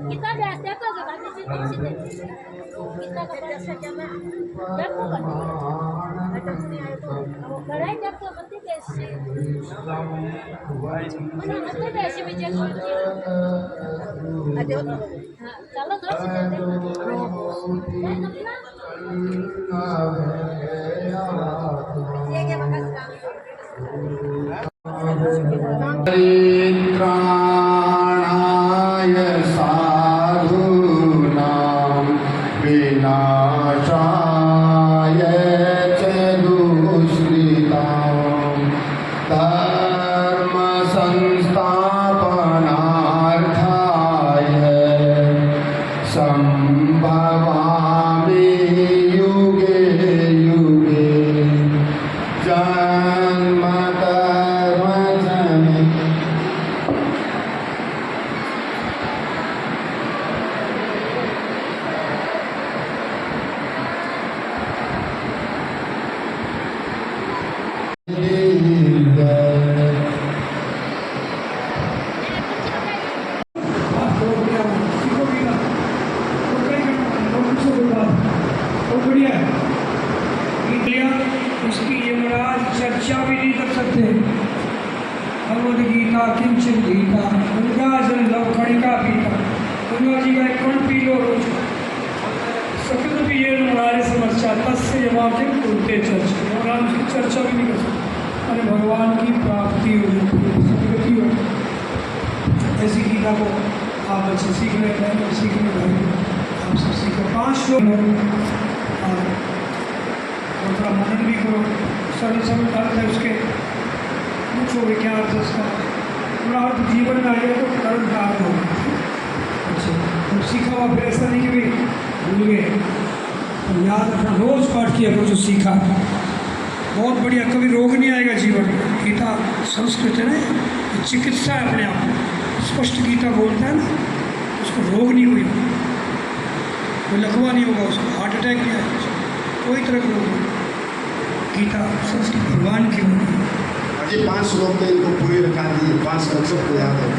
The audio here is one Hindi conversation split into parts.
Kita biasa apa ke baca cerita sini? Kita ke biasa jaman. Jago kan? Ada sini itu. Balai jago berarti desi. Mana ada desi macam kunci. Ada orang. Kalau terus jadi. परित्राणाय साधूनां विनाशाय च दुष्कृतां धर्म संस्थापनार्थाय संभवामि युगे युगे जन्म कर्म जन्म उसकी यमराज चर्चा भी नहीं कर सकते। भगवद गीता किंचन गीता गंगा जल लवकणिका पीता, गंगा जी का एक कण पी लो रोज। सकृत भी ये हमारे समस्या तस्य यमाके कुलते चर्चा, यमराज की चर्चा भी नहीं कर सकते। अरे भगवान की प्राप्ति हो जाती है, सदगति हो। ऐसी गीता को आप बच्चे सीख रहे हैं, सीख रहे भाई आप सब सीखो। 5 श्लोक और थोड़ा मनन भी करो। सरल सरल अर्थ है उसके, पूछो क्या अर्थ है उसका। थोड़ा अर्थ जीवन में आ गया तो कर्म का अर्थ होगा। अच्छा, तो सीखा हुआ फिर ऐसा नहीं कि भाई भूल गए, तो याद रखना, रोज पाठ किया करो जो सीखा। बहुत बढ़िया, कभी रोग नहीं आएगा जीवन में। गीता संस्कृत है ना, चिकित्सा है अपने आप में। स्पष्ट गीता बोलता है ना, उसको रोग नहीं हुई, कोई लकवा नहीं होगा, उसको हार्ट अटैक नहीं आएगा, कोई तरह का रोग नहीं। गीता संस्कृत भगवान की होती है। अजी 5 श्लोक तो इनको पूरी रखा दी, 5 कंसेप्ट को याद है।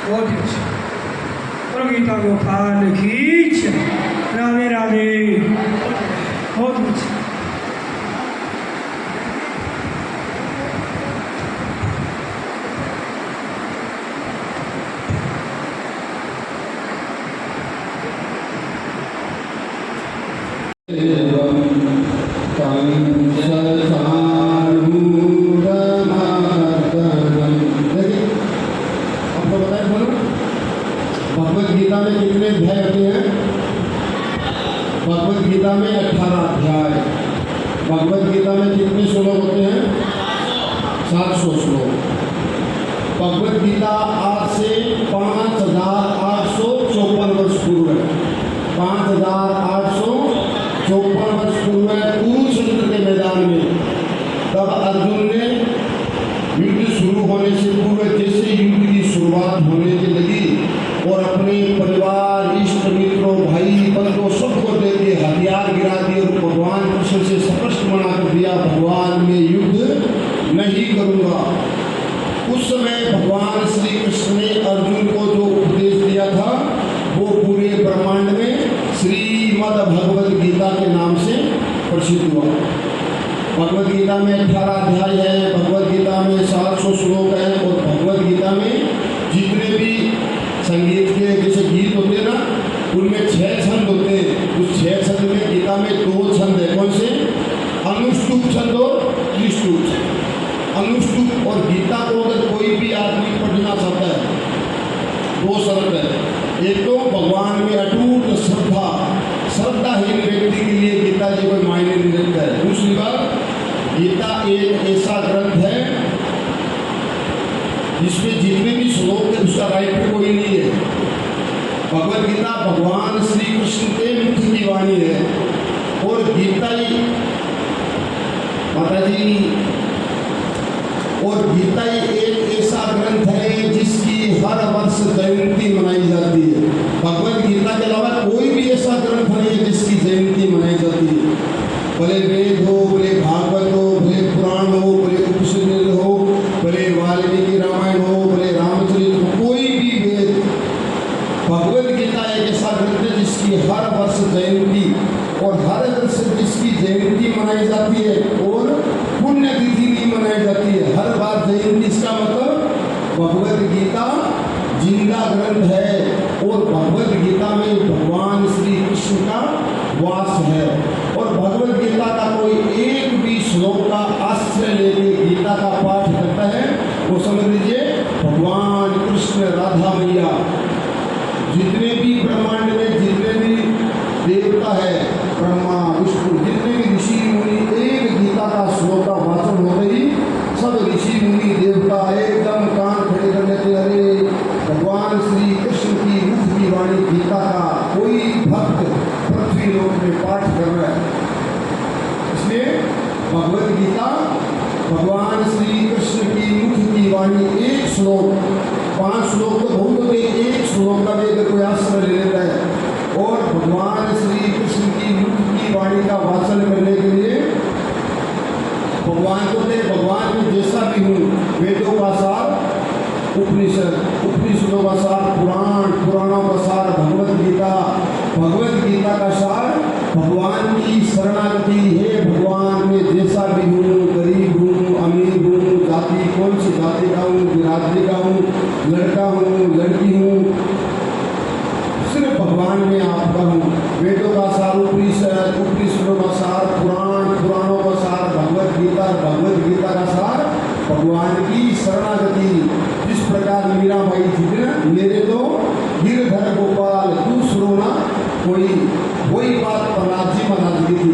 बहुत ही अच्छा। और गीता गोपाल की जय। राधे राधे। बहुत अच्छा। भगवद गीता में कितने अध्याय होते हैं? भगवद गीता में 18 अध्याय। भगवद गीता में कितने श्लोक होते हैं? 700 श्लोक। भगवद गीता आज से 5854 वर्ष पूर्व है। 5854 वर्ष पूर्व कुरुक्षेत्र के मैदान में तब अर्जुन ने युद्ध शुरू होने से पूर्व जैसे युद्ध की शुरुआत होने की लगी और अपने परिवार, इष्ट मित्रों, भाई बंधुओं सबको दे के हथियार गिरा दिए और भगवान कृष्ण से स्पष्ट मना कर दिया, भगवान मैं युद्ध नहीं करूंगा। उस समय भगवान श्री कृष्ण ने अर्जुन को जो उपदेश दिया था वो पूरे ब्रह्मांड में श्रीमद् भगवद गीता के नाम से प्रसिद्ध हुआ। भगवद गीता में 18 अध्याय है, भगवद गीता में 700 श्लोक है और भगवद गीता में जितने भी संगीत के जैसे गीत होते हैं ना, उनमें 6 छंद होते हैं। उस 6 छंद में गीता में 2 छंद है। कौन से? अनुष्टुप छंद और त्रिष्टुप छंद। अनुष्टुप और गीता को अगर कोई भी आदमी पढ़ना चाहता है 2 शर्त है। एक तो भगवान में अटूट श्रद्धा, श्रद्धाहीन व्यक्ति के लिए गीता जी कोई मायने नहीं रखता है। दूसरी बात, गीता एक ऐसा ग्रंथ है जिसमें जितने भी श्लोक है उसका राइटर कोई नहीं है। भगवत गीता भगवान श्री कृष्ण के मुख की वाणी है और गीता ही माता जी और गीता ही एक ऐसा ग्रंथ है जिसकी हर वर्ष जयंती मनाई जाती है। भगवत गीता के अलावा कोई भी ऐसा ग्रंथ नहीं है जिसकी जयंती मनाई जाती है। भले वेद हो, भले भागवत हो, भले पुराण हो, भले उपनिषद हो, भले वाल्मीकि रामायण हो, भले रामचरित हो, कोई भी वेद, भगवत गीता एक ऐसा ग्रंथ है जिसकी हर वर्ष जयंती और हर वर्ष जिसकी जयंती मनाई जाती है और पुण्यतिथि भी मनाई जाती है। हर बार जयंती, इसका मतलब भगवत गीता जिंदा ग्रंथ है और भगवत गीता में भगवान श्री कृष्ण का वास है और भगवत गीता का कोई एक भी श्लोक का आश्रय लेके गीता का पाठ करता है वो समझ लीजिए भगवान कृष्ण, राधा मैया, जितने भी ब्रह्मांड में जितने भी देवता है, ब्रह्मा विष्णु, जितने भी ऋषि मुनि, एक गीता का श्लोक का वाचन होते ही सब ऋषि मुनि देवता एकदम कान खड़े कर लेते, अरे भगवान श्री कृष्ण की मुख की वाणी गीता का कोई भक्त पृथ्वी लोक में पाठ कर रहा है। इसलिए भगवत गीता भगवान श्री कृष्ण की मुख की वाणी एक श्लोक, 5 श्लोक तो बहुत होते, एक श्लोक का भी अगर कोई आश्रय ले लेता है और भगवान श्री कृष्ण की मुख की वाणी का वाचन करने के लिए भगवान को दे, भगवान में जैसा भी हूँ, वेदों का सार उपनिषद, उपनिषदों का सार पुराण, पुराणों का सार भगवत गीता, भगवत गीता का सार भगवान की शरणागति है। भगवान में जैसा भी हूँ, गरीब हूँ, अमीर हूँ, जाति कौन सी जाति का हूँ, बिरादरी का हूँ, लड़का हूँ, लड़की हूँ, सिर्फ भगवान में आपका हूँ। वेदों का सार उपनिषद, उपनिषदों का सार पुराण, पुराणों का सार भगवत गीता, भगवत गीता का सार भगवान की शरणागति। जिस प्रकार मीराबाई जी ने मेरे तो गिरधर गोपाल तू सुनो ना कोई, वही बात प्रहलाद जी महाराज की थी।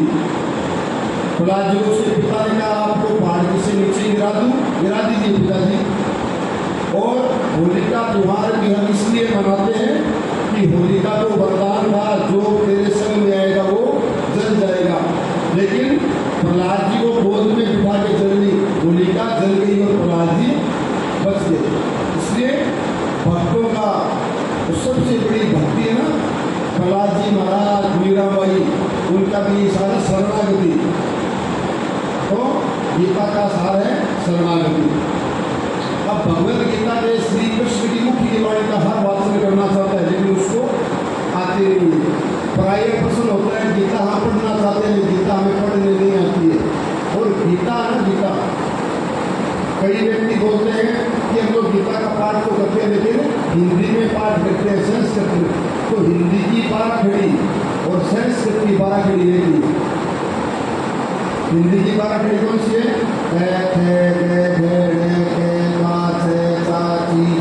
प्रहलाद जी से पिता ने कहा आपको पहाड़ से नीचे गिरा दीजिए पिताजी। और होलिका त्योहार भी हम इसलिए मनाते हैं कि होलिका तो वरदान था, जो तेरे संग में आएगा वो जल जाएगा, लेकिन प्रहलाद जी को गोद में बिठा के जल ली, होलिका जल गई और प्रहलाद जी बच गए। इसलिए भक्तों का तो सबसे बड़ी भक्ति है ना प्रहलाद जी महाराज, मीराबाई, उनका भी सारा शरणागति। तो गीता का सार है शरणागति। अब भगवत गीता में श्री कृष्ण की मुख की वाणी का हर वाचन करना चाहता है लेकिन उसको आते नहीं है। प्राय प्रश्न होता है गीता हाँ पढ़ना चाहते हैं, गीता हमें पढ़ने नहीं आती है। और गीता है गीता, कई व्यक्ति बोलते हैं कि हम लोग गीता का पाठ तो करते हैं लेकिन हिंदी में पाठ करते हैं, संस्कृत में। तो हिंदी की 12 खड़ी और संस्कृत की 12 खड़ी रहती। हिंदी की 12 खड़ी कौन सी है?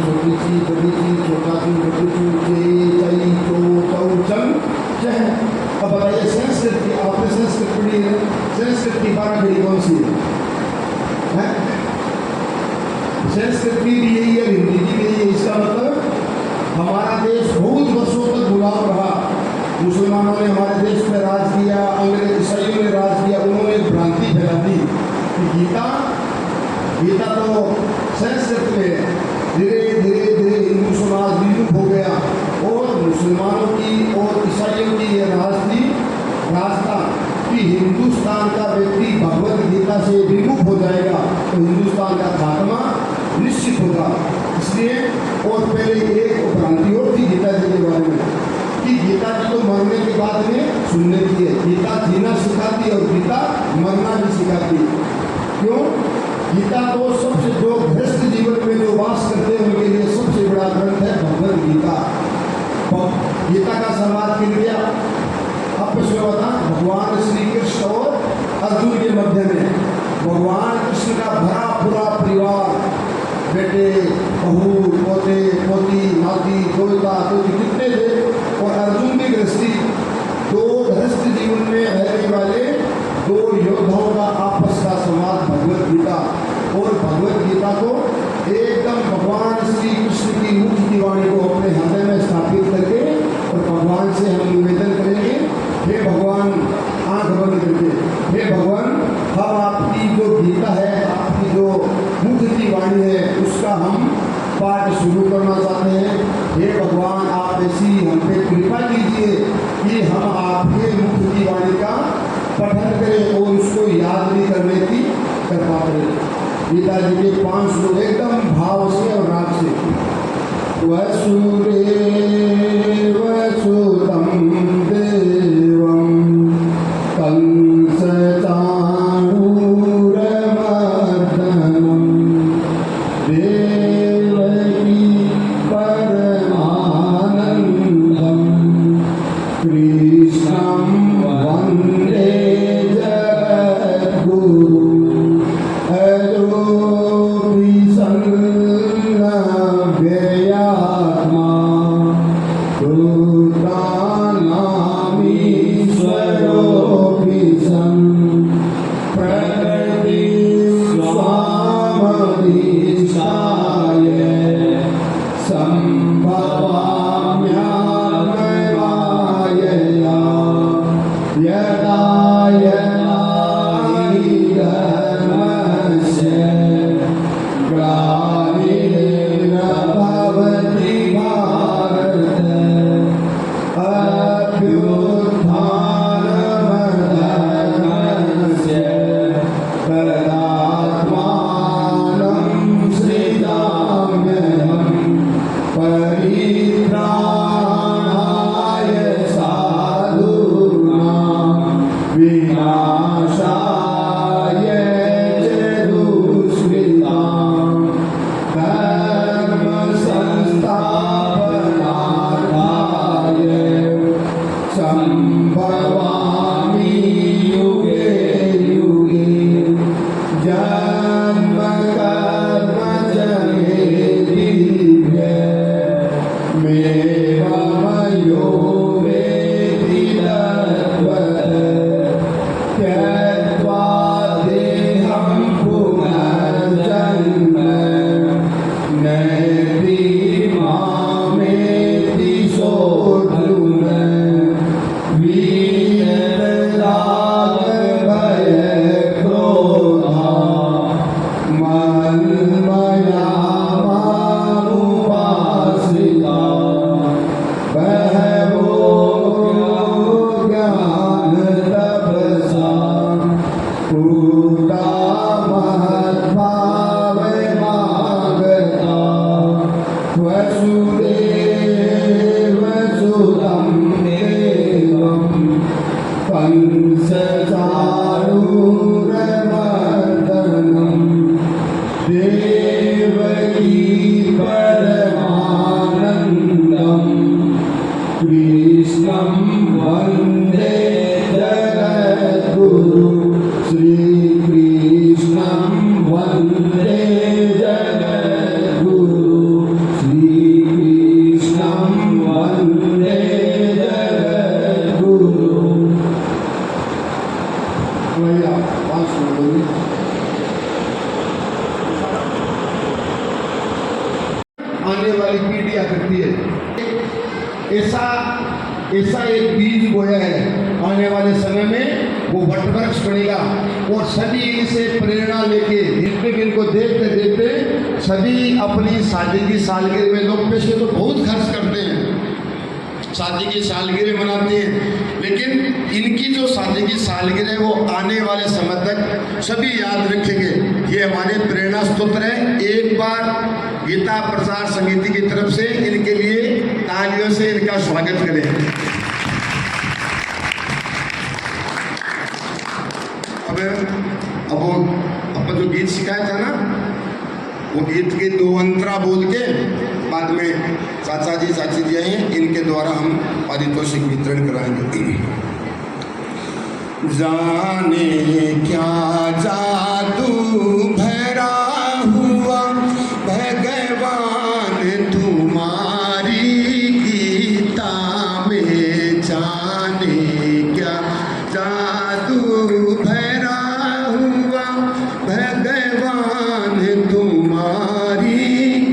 छोटी सी, बड़ी सी, छोटा सी, बड़ी सी, अब बताइए संस्कृत की, आपने संस्कृत पढ़ी है, संस्कृत की 12 खड़ी कौन सी है? संस्कृत की भी यही है, हिंदी की भी यही है। इसका मतलब हमारा देश बहुत वर्षों तक गुलाम रहा। मुसलमानों ने हमारे देश में राज किया, अंग्रेज ईसाइयों ने राज किया, उन्होंने एक भ्रांति फैला दी कि गीता तो संस्कृत में धीरे धीरे हिंदू समाज विमुख हो गया और मुसलमानों की और ईसाइयों की यह रास्ता कि हिंदुस्तान का व्यक्ति भगवत गीता से विमुख हो जाएगा तो हिंदुस्तान का खात्मा निश्चित होगा। इसलिए और पहले एक भ्रांति और थी गीता जी के बारे में कि गीता जी तो मरने के बाद में सुनने की है। गीता जीना सिखाती और गीता मरना भी सिखाती। क्यों? गीता तो सबसे जो गृहस्थ जीवन में जो वास करते हैं उनके लिए सबसे बड़ा ग्रंथ है भगवत गीता। गीता का संवाद मिल गया आपस में बता भगवान श्री कृष्ण और अर्जुन के मध्य में। भगवान कृष्ण का भरा पूरा परिवार, बेटे, बहू, पोते, पोती, नाती, दोता, दोती कितने थे, और अर्जुन की गृहस्थी, 2 गृहस्थ जीवन में रहने वाले 2 योद्धाओं का आपस का संवाद भगवत गीता। और भगवत गीता को एकदम भगवान श्री कृष्ण की मुख की वाणी को अपने हृदय में स्थापित करके आप ऐसी हम पे कृपा कीजिए कि हम आपके मुख की वाणी का पठन करें और उसको याद भी करने की कृपा करें। पिताजी के 5 लोग एकदम भाव से और राग से वसुदेव सुतं देवं कंस आने वाली पीढ़ियां करती है। ऐसा एक बीज बोया है, आने वाले समय में वो वटवृक्ष बनेगा और सभी इनसे प्रेरणा लेके इनको देखते देखते सभी अपनी शादी की सालगिरह में, लोग पैसे तो बहुत खर्च करते हैं, शादी की सालगिरह मनाते हैं, लेकिन इनकी जो शादी की सालगिरह है वो आने वाले समय तक सभी याद रखेंगे। ये हमारे प्रेरणा स्तोत्र है। एक बार गीता प्रचार समिति की तरफ से इनके लिए तालियों से इनका स्वागत करें। अब अपन जो गीत सिखाया था ना, वो गीत के 2 अंतरा बोल के बाद में चाचा जी चाची जी आए, इनके द्वारा हम पारितोषिक वितरण कराएंगे। जाने क्या जादू भरा हुआ भगवान तुम्हारी गीता में, जाने क्या जादू भरा हुआ भगवान तुम्हारी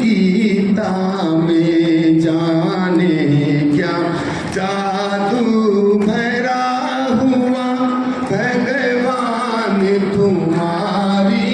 गीता में, जाने क्या जादू भरा हुआ भगवान तुम्हारी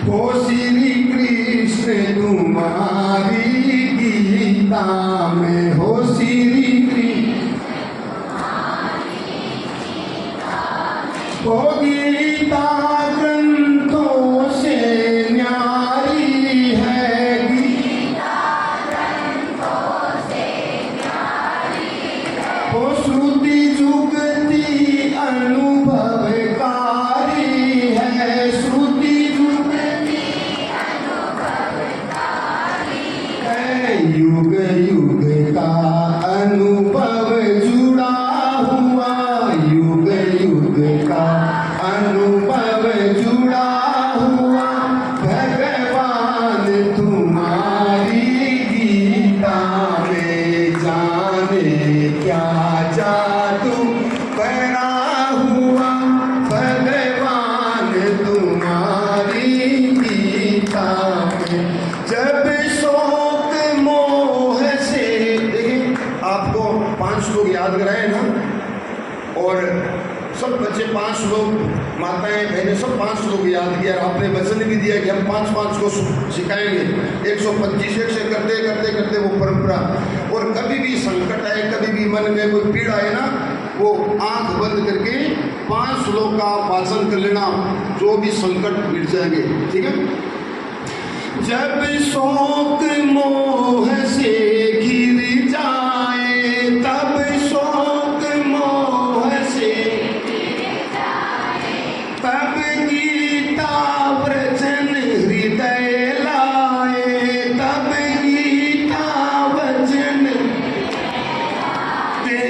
हो श्री कृष्ण तुम्हारी गीता में, हो श्री कृष्ण हो गीता ग्रंथों से न्यारी है, गीता ग्रंथों से न्यारी है, हो श्रुति जुगती अनुभवकारी है, श्रुति जुगती अनुभवकारी है, युग युग का अनुभव जुड़ा हुआ, युग युग का अनुभव जुड़ा हुआ, भगवान तुम्हारी गीता में जाने क्या जादू भरा हुआ, भगवान तुम्हारी गीता में। जब शोक मोह से, देखिए आपको 5 लोग याद कराए ना, और सब बच्चे 5 लोग, माताएं बहनें सब 5 लोग याद किया। आपने वचन भी दिया कि हम 5-5 को सिखाएंगे। 125 एक से करते करते करते वो परंपरा। और कभी भी संकट आए, कभी भी मन में कोई पीड़ा आए ना, वो आंख बंद करके 5 श्लोक का वाचन कर लेना, जो भी संकट मिट जाएंगे। ठीक है। जब शोक मोह से घिर जाए, तब शोक मोह से तब गीता वचन हृदय लाए, तब गीता वचन ते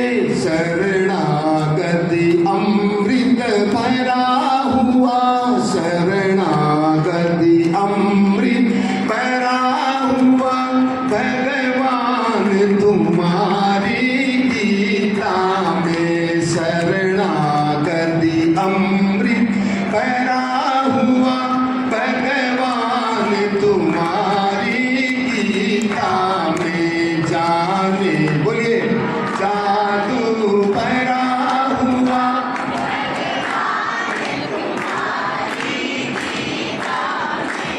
शरणागति अमृत भरा हुआ, शरणागति अमृत भरा हुआ, भगवान तुम्हारी गीता में शरणागति अमृत भरा हुआ, भगवान तुम्हारी गीता में जाने, बोलिए, जादू भरा हुआ,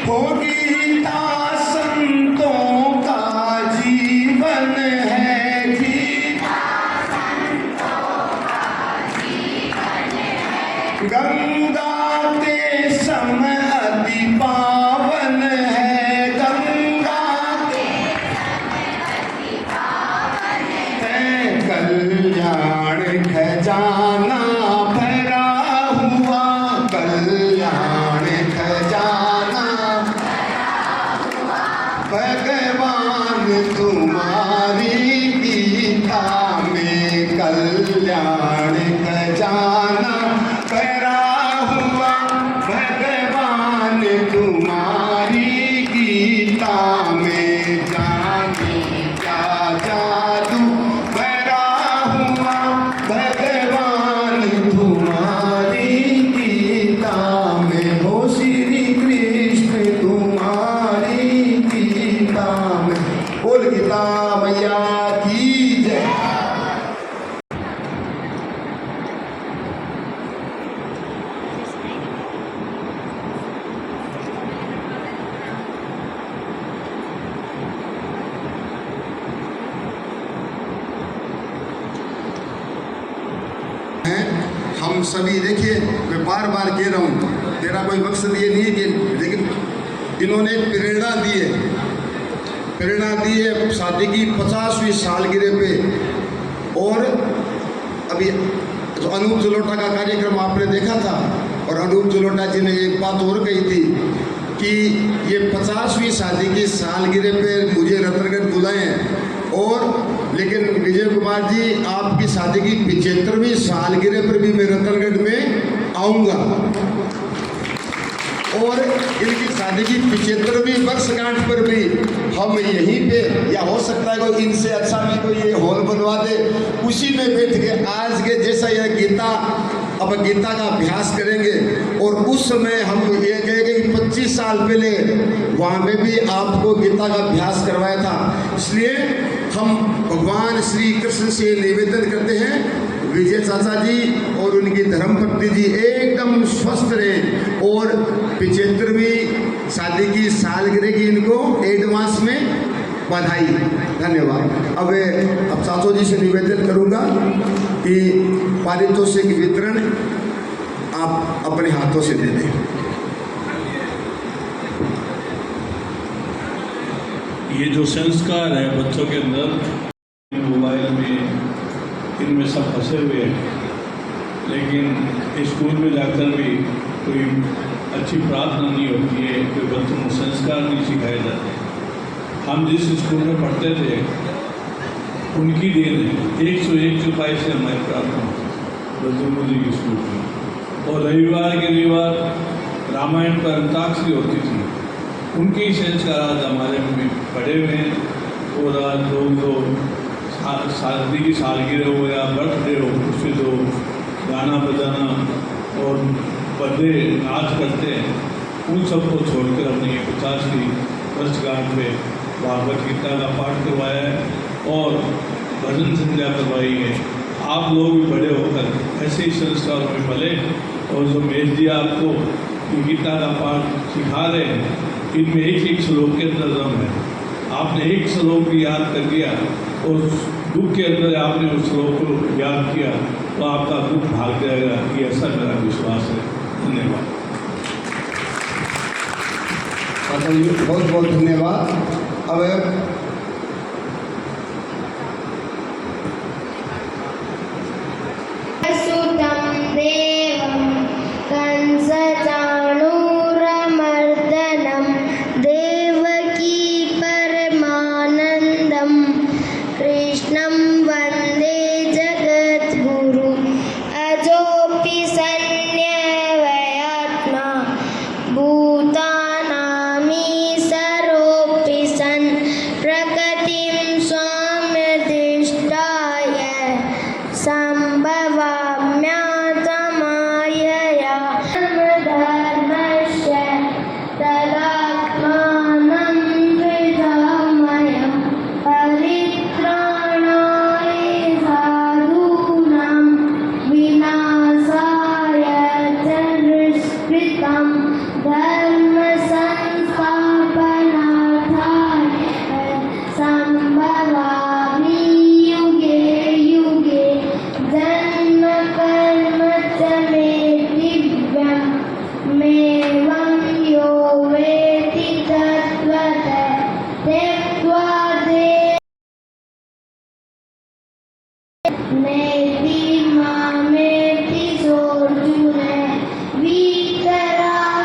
हो गीता संतों का जीवन है, गीता गंगा के सम अति पावन है, गंगा के है, कल्याण खजाना भरा हुआ, कल्याण खजाना भगवान तुम्हारी गीता में कल्याण खजाना भरा हुआ, भगवान तुम्हारी गीता में जाने क्या जादू भरा हुआ, भगवान तुम्हारी गीता में, हो श्री कृष्ण तुम्हारी गीता में। बोल गीता मैया की जय। हम सभी, देखिए मैं बार बार कह रहा हूँ, तेरा कोई मकसद ये नहीं है कि, लेकिन इन्होंने प्रेरणा दी है शादी की 50वीं सालगिरह पे। और अभी तो अनूप जलोटा का कार्यक्रम आपने देखा था, और अनूप जलोटा जी ने एक बात और कही थी कि ये 50वीं शादी की सालगिरह पे मुझे रतनगढ़ बुलाएं, और लेकिन विजय कुमार जी आपकी शादी की 75वीं सालगिरह पर भी मैं रतनगढ़ में आऊँगा, और इनकी शादी की 75वीं वर्षगांठ पर भी हम यहीं पे, या हो सकता है कोई इनसे अच्छा भी कोई ये हॉल बनवा दे, उसी में बैठ के आज के जैसा यह गीता, अब गीता का अभ्यास करेंगे। और उस समय हम ये कहेंगे कि 25 साल पहले वहाँ में भी आपको गीता का अभ्यास करवाया था। इसलिए हम भगवान श्री कृष्ण से निवेदन करते हैं, विजय चाचा जी और उनकी धर्मपत्नी जी एकदम स्वस्थ रहें, और 75वीं शादी की सालगिरह की इनको एडवांस में बधाई। धन्यवाद। अब चाचो जी से निवेदन करूंगा कि पारितोषिक वितरण आप अपने हाथों से दे दें। ये जो संस्कार है बच्चों के अंदर, मोबाइल में इनमें सब फंसे हुए हैं, लेकिन स्कूल में जाकर भी कोई अच्छी प्रार्थना नहीं होती है, कोई बच्चों को संस्कार नहीं सिखाए जाते। हम जिस स्कूल में पढ़ते थे उनकी देन है, 101 चुपाई से हमारी प्रार्थना होती है बजरंग जी के स्कूल में। और रविवार के रविवार रामायण पर अंताक्षरी होती थी, उनके ही संस्कार आज हमारे में पड़े हुए हैं। और आज लोग शादी की सालगिरह हो या बर्थडे हो, उससे जो गाना बजाना और बर्थडे नाच करते हैं, उन सबको छोड़कर हमने 50वीं वर्षगांठ पे भागवत गीता का पाठ करवाया है और भजन संध्या करवाई है। आप लोग भी बड़े होकर ऐसे ही संस्कारों में पले, और जो मेज जी आपको गीता का पाठ सिखा रहे हैं, इनमें एक एक श्लोक के अंदर दम है। आपने एक श्लोक याद कर दिया और दुख के अंदर आपने उस श्लोक को याद किया तो आपका दुख भाग जाएगा, ये ऐसा मेरा विश्वास है। धन्यवाद। बहुत बहुत धन्यवाद। अब मेति सोर्जुने वीतरागवै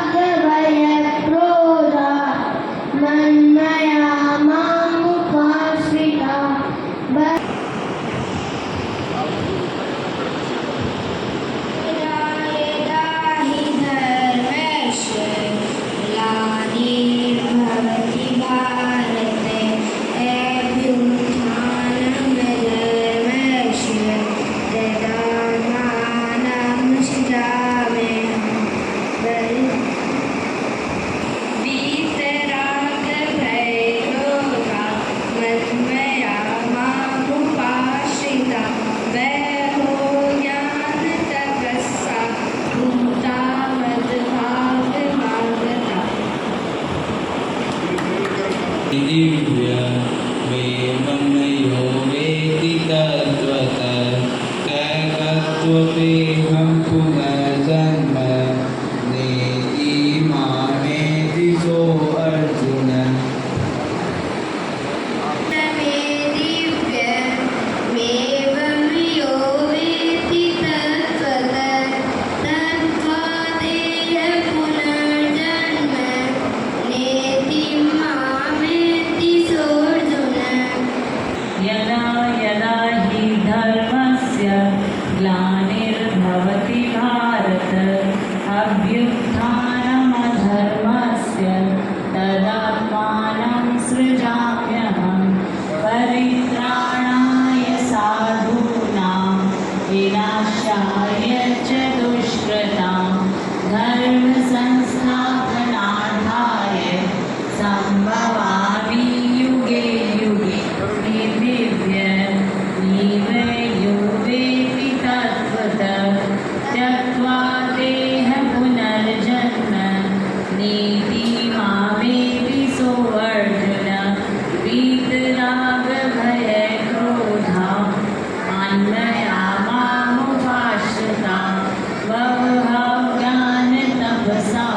सा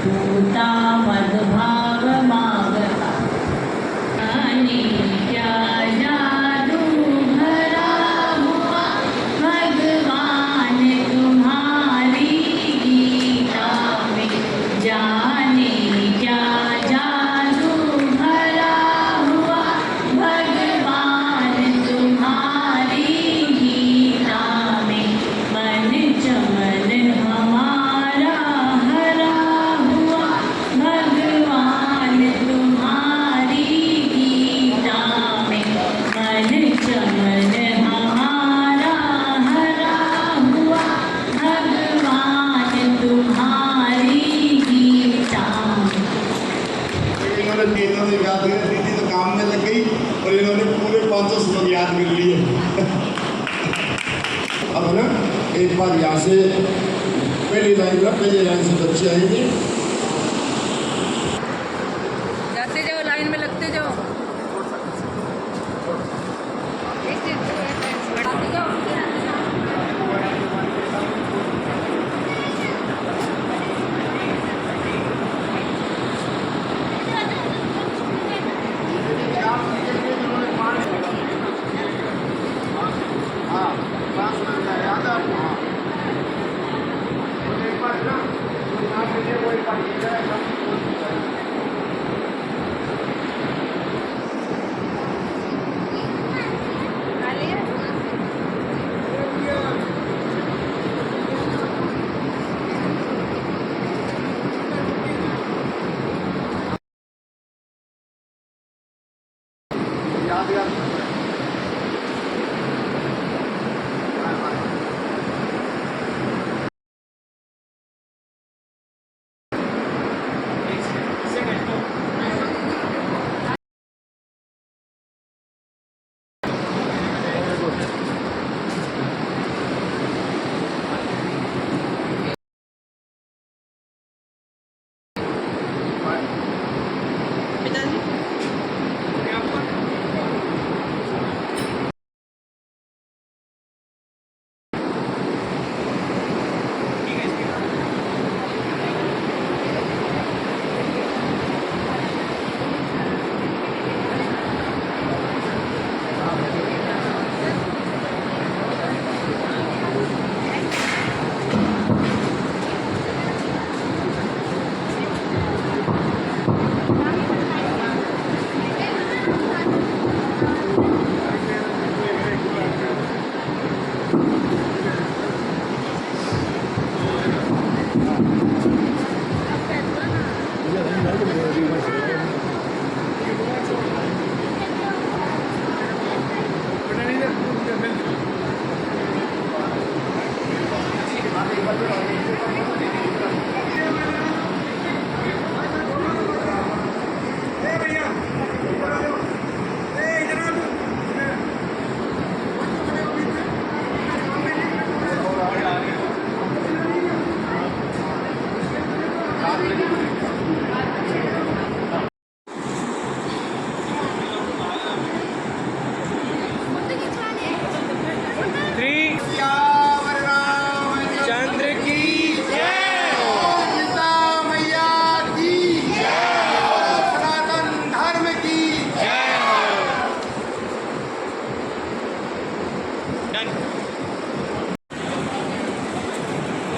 टूटा मदभाव मागता जाने क्या जादू भरा हुआ भगवान तुम्हारी गीता में जाने क्या जादू भरा हुआ भगवान तुम्हारी गीता में मन चमन हमारा हरा हुआ भगवान तुम्हारी गीता में मन चमन हमारा हरा हुआ भगवान तुम्हारी गीता में। इन्होंने तीनों ने याद कर दी तो काम में लग गई और इन्होंने पूरे 500 श्लोक याद कर लिए। अब ना एक बार यहाँ से पहली लाइन से बच्चे आएंगे